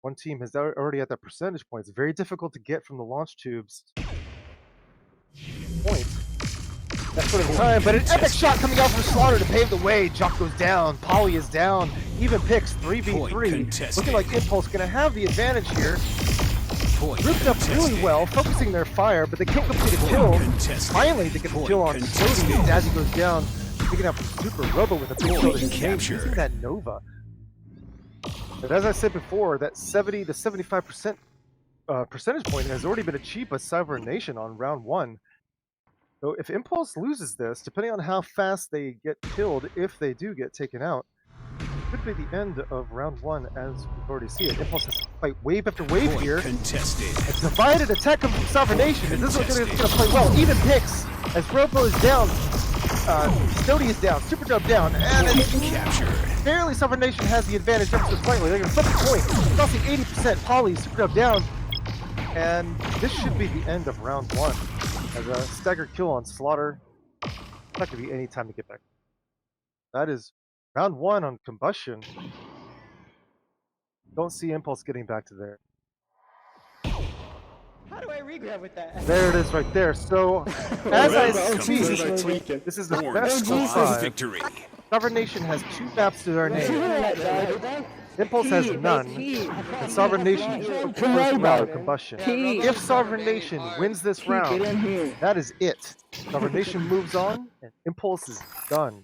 One team is already at that percentage point. It's very difficult to get from the launch tubes. Point. That sort of time, but an epic shot coming out from Slaughter to pave the way. Jock goes down, Polly is down, even picks 3v3. Looking like Impulse going to have the advantage here. Grouped up really well, focusing their fire, but they can't complete a kill. Finally, they get the kill on Stody. Dazzy goes down, picking up Super Robo with a big kill to his name, using that Nova. But as I said before, that 70 to 75% percentage point has already been achieved by Sovereign Nation on round 1. So if Impulse loses this, depending on how fast they get killed, if they do get taken out, could be the end of round 1 as we've already seen it. Impulse has to fight wave after wave here. A divided attack comes from Sovereign Nation, and this is going to play well. Even picks as Robo is down, Stody is down, Super Dub down, and it's barely Sovereign Nation has the advantage ever so slightly. They're going to flip the point, crossing 80%. Polly, Super Dub down, and this should be the end of round 1. As a staggered kill on Slaughter, it's not going to be any time to get back. That is round 1 on Combustion. Don't see Impulse getting back to there. How do I regrab with that? There it is right there. So, as I speak, this is the best of 5. Victory. Sovereign Nation has 2 maps to their name. Impulse has none, and Sovereign Nation took the first round of Combustion. If Sovereign Nation wins this round, that is it. Sovereign Nation moves on, and Impulse is done.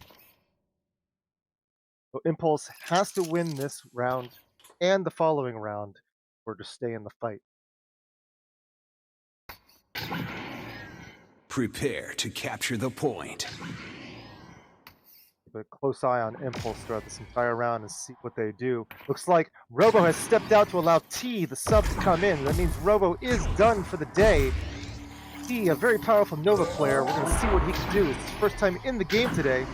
So Impulse has to win this round and the following round or to stay in the fight. Prepare to capture the point. Keep a close eye on Impulse throughout this entire round and see what they do. Looks like Robo has stepped out to allow T, the sub, to come in. That means Robo is done for the day. T, a very powerful Nova player. We're going to see what he can do. It's his first time in the game today.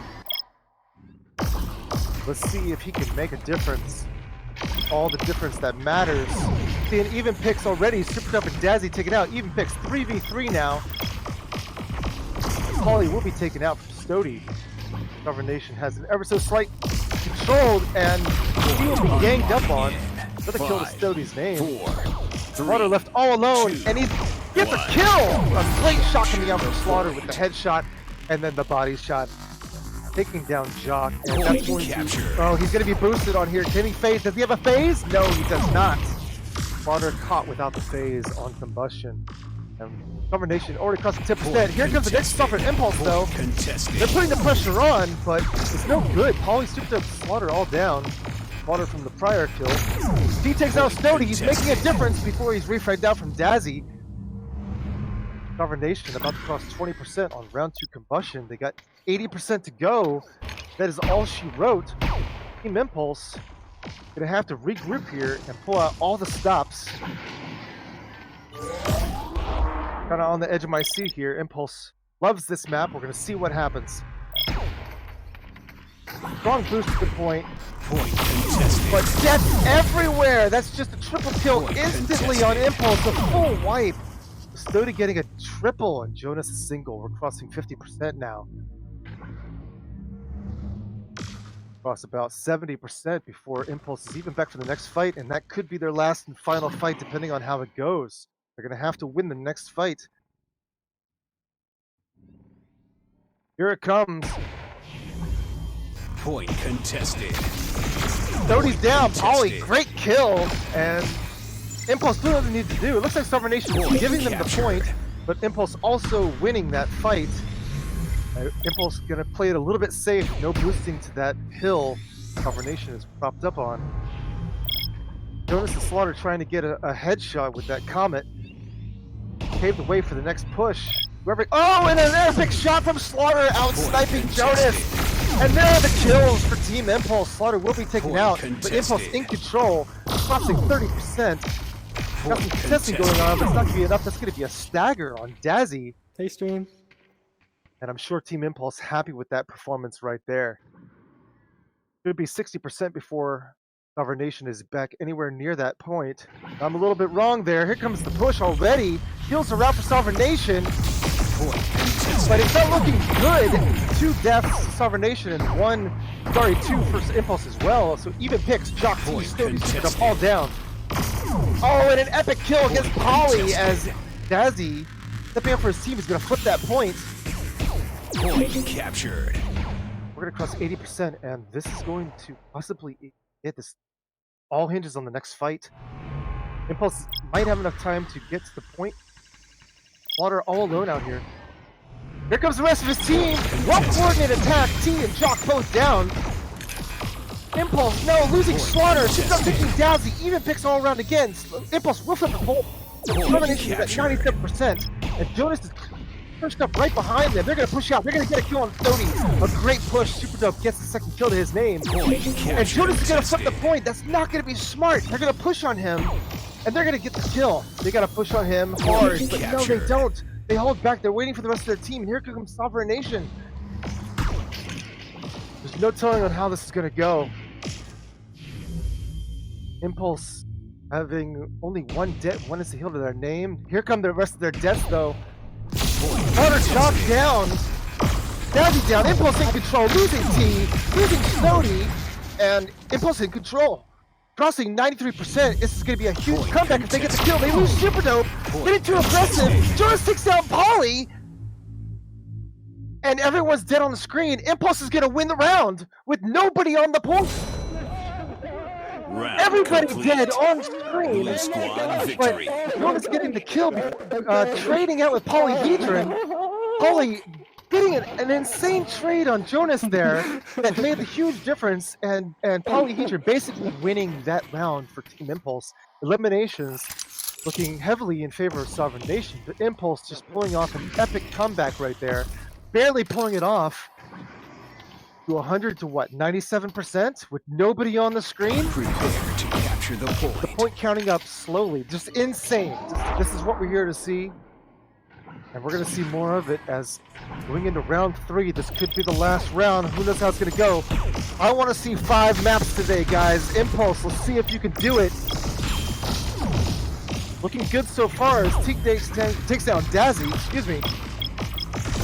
Let's see if he can make a difference. All the difference that matters. Seeing even picks already. Super Up and Dazzy taken out. Even picks 3v3 now. Polly will be taken out from Stody. Sovereign Nation has an ever so slight controlled, and he will be ganged up on. Another kill to Stody's name. Slaughter left all alone, and he gets a kill! A great shot coming out from Slaughter with the headshot, and then the body shot. Taking down Jock, and that's going to... Oh, he's going to be boosted on here. Can he phase? Does he have a phase? No, he does not. Slaughter caught without the phase on Combustion. And Sovereign Nation already crossing 10%. Here comes the next Sovereign Impulse, though. They're putting the pressure on, but it's no good. Polly souped up Slaughter all down. Slaughter from the prior kill. He takes out Stody. He's making a difference before he's refragged out from Dazzy. Sovereign Nation about to cross 20% on round 2 Combustion. They got 80% to go. That is all she wrote. Team Impulse gonna have to regroup here and pull out all the stops. Kind of on the edge of my seat here. Impulse loves this map. We're gonna see what happens. Strong boost to the point. But death everywhere. That's just a triple kill instantly on Impulse. A full wipe. Stody getting a triple and Jonas a single. We're crossing 50% now. Cross about 70% before Impulse is even back for the next fight, and that could be their last and final fight depending on how it goes. They're going to have to win the next fight. Here it comes. Point contested. Stody's down. Polly, great kill, and Impulse doing what they need to do. It looks like Sovereign Nation is giving them the point, but Impulse also winning that fight. Impulse gonna play it a little bit safe, no boosting to that hill Sovereign Nation is propped up on. Jonas and Slaughter trying to get a headshot with that Comet. Paved the way for the next push. Oh, and an epic shot from Slaughter out sniping Jonas! And there are the kills for Team Impulse. Slaughter will be taken out, but Impulse in control, crossing 30%. Got some testing going on, but it's not going to be enough. That's going to be a stagger on Dazzy. Hey, stream. And I'm sure Team Impulse happy with that performance right there. It would be 60% before Sovereign Nation is back anywhere near that point. I'm a little bit wrong there. Here comes the push already. Heals are out for Sovereign Nation. But it's not looking good. 2 deaths to Sovereign Nation and 2 for Impulse as well. So even picks, Jock T, Stody's going to fall down. Oh, and an epic kill against Polly as Dazzy, stepping up for his team, is going to flip that point. Point captured. We're going to cross 80%, and this is going to possibly get this. All hinges on the next fight. Impulse might have enough time to get to the point. Slaughter all alone out here. Here comes the rest of his team. Well-coordinated attack. T and Jock both down. Impulse, no, losing Slaughter. She's not taking Dazzy. Even picks all around again. Impulse will flip the pole. The determination is at 97%. And Jonas is pushed up right behind them. They're going to push out. They're going to get a kill on Stoney. A great push. Super Dope gets the second kill to his name. And Jonas is going to flip the point. That's not going to be smart. They're going to push on him. And they're going to get the kill. They got to push on him hard. But no, they don't. They hold back. They're waiting for the rest of their team. And here comes Sovereign Nation. There's no telling on how this is going to go. Impulse having only one death. One is the heal to their name. Here come the rest of their deaths, though. Slaughter Jock down. Dazzy down. Impulse in control. Losing T. Losing Snody. And Impulse in control. Crossing 93%. This is going to be a huge comeback if they get the kill. They lose Super Dope. Getting too aggressive. Jonas takes down Polly. And everyone's dead on the screen. Impulse is going to win the round with nobody on the point. Round Everybody complete. dead on screen. Blue squad But victory. Jonas getting the kill, trading out with Polyhedron. Poly getting an insane trade on Jonas there that made the huge difference, and Polyhedron basically winning that round for Team Impulse. Eliminations looking heavily in favor of Sovereign Nation, but Impulse just pulling off an epic comeback right there. Barely pulling it off to 100 to what, 97% with nobody on the screen? Prepare to capture the point. The point counting up slowly, just insane. This is what we're here to see. And we're going to see more of it as going into round 3. This could be the last round. Who knows how it's going to go. I want to see 5 maps today, guys. Impulse, let's see if you can do it. Looking good so far as Teak takes down Dazzy. Excuse me.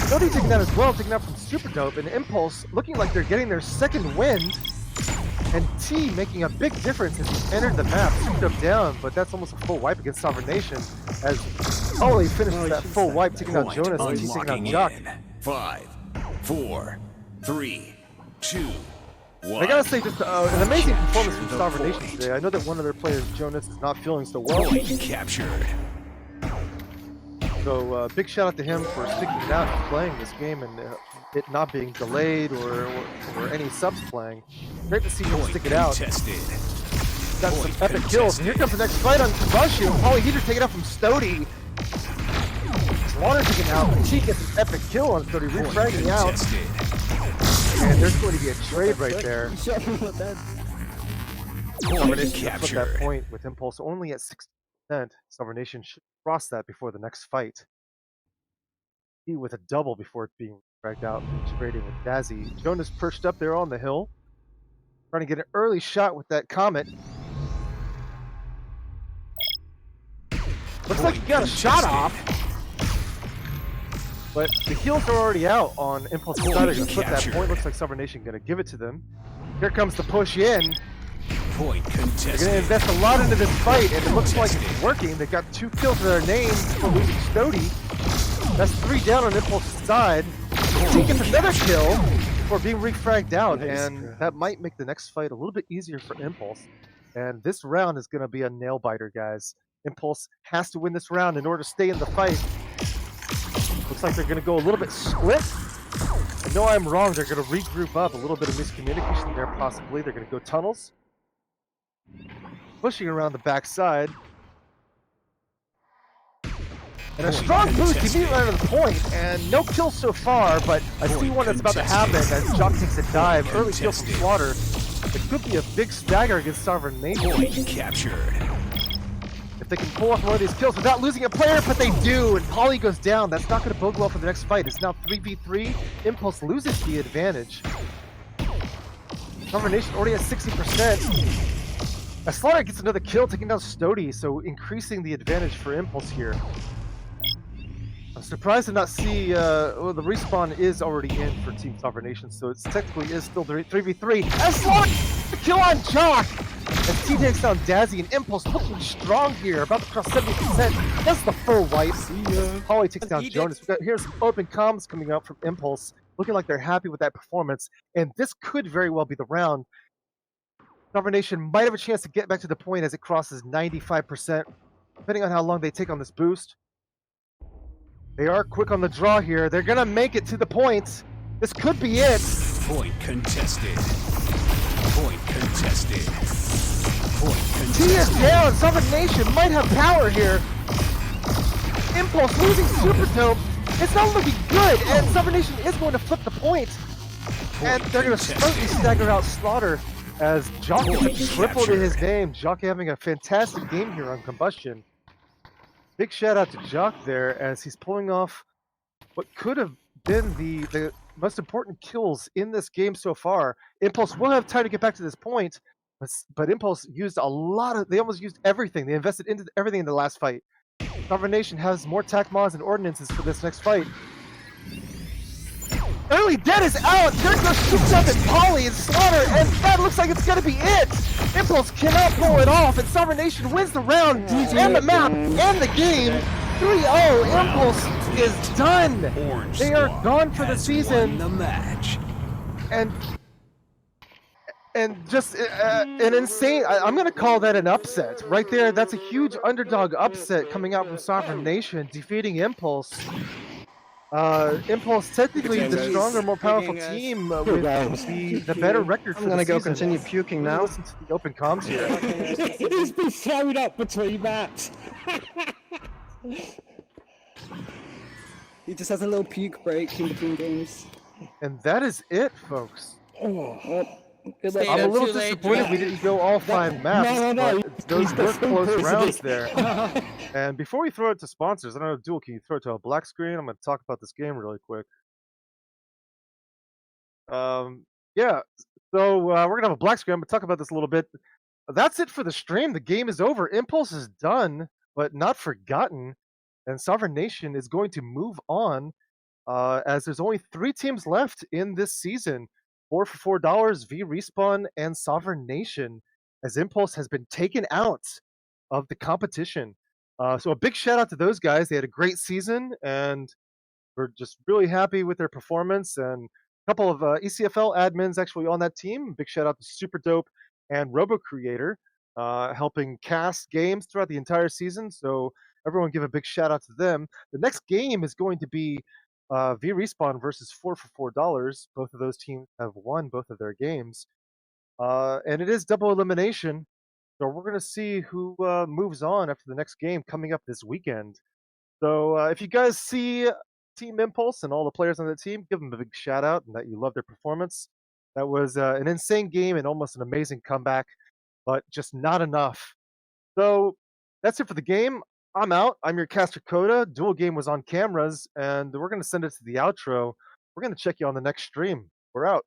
Snody taking that as well, taking that from Super Dope. And Impulse looking like they're getting their second win. And T making a big difference as he entered the map. Super Dope down, but that's almost a full wipe against Sovereign Nation. As Ollie finishes that full wipe, taking out Jonas, and T taking out Jock. 5, 4, 3, 2, 1. I gotta say, just an amazing performance from Sovereign Nation today. I know that one of their players, Jonas, is not feeling so well. Point captured. So big shout out to him for sticking it out and playing this game and it not being delayed or any subs playing. Great to see him stick it out. Contested. Got some epic kills. And here comes the next fight on Kabashi. Polyhedron taking out from Stody. Slaughter taken out. T gets an epic kill on Stody, refragging out. And there's going to be a trade right there. Sovereign Nation should flip that point with Impulse only at 60%. Sovereign Nation should cross that before the next fight. T with a double before it being dragged out and trading with Dazzy. Jonas perched up there on the hill, trying to get an early shot with that Comet. Looks like he got a shot off, but the heals are already out on Impulse. They're going to flip that point. Looks like Sovereign Nation going to give it to them. Here comes the push in. Point They're contested. going to invest a lot into this fight, and it looks like it's working. They got 2 kills to their name for losing Stody. That's 3 down on Impulse's side. He gets another kill before being refragged out, and that might make the next fight a little bit easier for Impulse. And this round is going to be a nail biter, guys. Impulse has to win this round in order to stay in the fight. Looks like they're going to go a little bit split. I know I'm wrong. They're going to regroup up. A little bit of miscommunication there, possibly. They're going to go tunnels. Pushing around the backside. And a strong boost immediately right to the point, and no kills so far, but I see one that's about to happen as Jock takes a dive. Early kill from Slaughter. It could be a big stagger against Sovereign Nation. Point captured. if they can pull off one of these kills without losing a player, but they do, and Polly goes down. That's not going to bode well for the next fight. It's now 3v3. Impulse loses the advantage. Combination already has 60%. Slaughter gets another kill, taking down Stody, so increasing the advantage for Impulse here. I'm surprised to not see, well, the respawn is already in for Team Sovereign Nation, so it technically is still 3v3. And Slaughter kill on Jock! As T takes down Dazzy, and Impulse looking strong here, about to cross 70%. That's the full wipe. Holly takes down Jonas. Here's some open comms coming out from Impulse, looking like they're happy with that performance, and this could very well be the round. Sovereign Nation might have a chance to get back to the point as it crosses 95%, depending on how long they take on this boost. They are quick on the draw here. They're gonna make it to the points. This could be it. Point contested. Point contested. Point contested. T is down. Sovereign Nation might have power here. Impulse losing Super Dope. It's not looking good, and Sovereign Nation is going to flip the point. And they're going to slightly stagger out Slaughter as Jock has tripled in his name. Jock having a fantastic game here on Combustion. Big shout out to Jock there as he's pulling off what could have been the most important kills in this game so far. Impulse will have time to get back to this point, but Impulse used a lot of, they almost used everything. They invested into everything in the last fight. Sovereign Nation has more tac mods and ordinances for this next fight. Early Dead is out! There goes shoots up and Polly and Slaughter, and that looks like it's gonna be it! Impulse cannot pull it off, and Sovereign Nation wins the round, and the map, and the game! 3-0, Impulse is done! Orange They are Squad gone for the has season, won the match. and just an insane, I'm gonna call that an upset. Right there, that's a huge underdog upset coming out from Sovereign Nation, defeating Impulse. Impulse technically the stronger, more powerful team with the better record for I'm gonna the go season. continue puking now. Listen to the open comms here. He's been thrown up between maps. He just has a little puke break in between games. And that is it, folks. Good luck. I'm a little too late, disappointed Jack. we didn't go all 5 maps, no, but those were close rounds there. there. And before we throw it to sponsors, I don't know, Duel, can you throw it to a black screen? I'm going to talk about this game really quick. Yeah, so we're going to have a black screen. I'm going to talk about this a little bit. That's it for the stream. The game is over. Impulse is done, but not forgotten. And Sovereign Nation is going to move on as there's only 3 teams left in this season. 4 for $4, V Respawn and Sovereign Nation, as Impulse has been taken out of the competition. So a big shout out to those guys. They had a great season, and we're just really happy with their performance. And a couple of ECFL admins actually on that team. Big shout out to Super Dope and Robo Creator, helping cast games throughout the entire season. So everyone give a big shout out to them. The next game is going to be V Respawn versus 4 for $4. Both of those teams have won both of their games. And it is double elimination. So we're going to see who moves on after the next game coming up this weekend. So if you guys see Team Impulse and all the players on the team, give them a big shout out and that you love their performance. That was an insane game and almost an amazing comeback, but just not enough. So that's it for the game. I'm out. I'm your caster Coda. Dual Game was on cameras, and we're going to send it to the outro. We're going to check you on the next stream. We're out.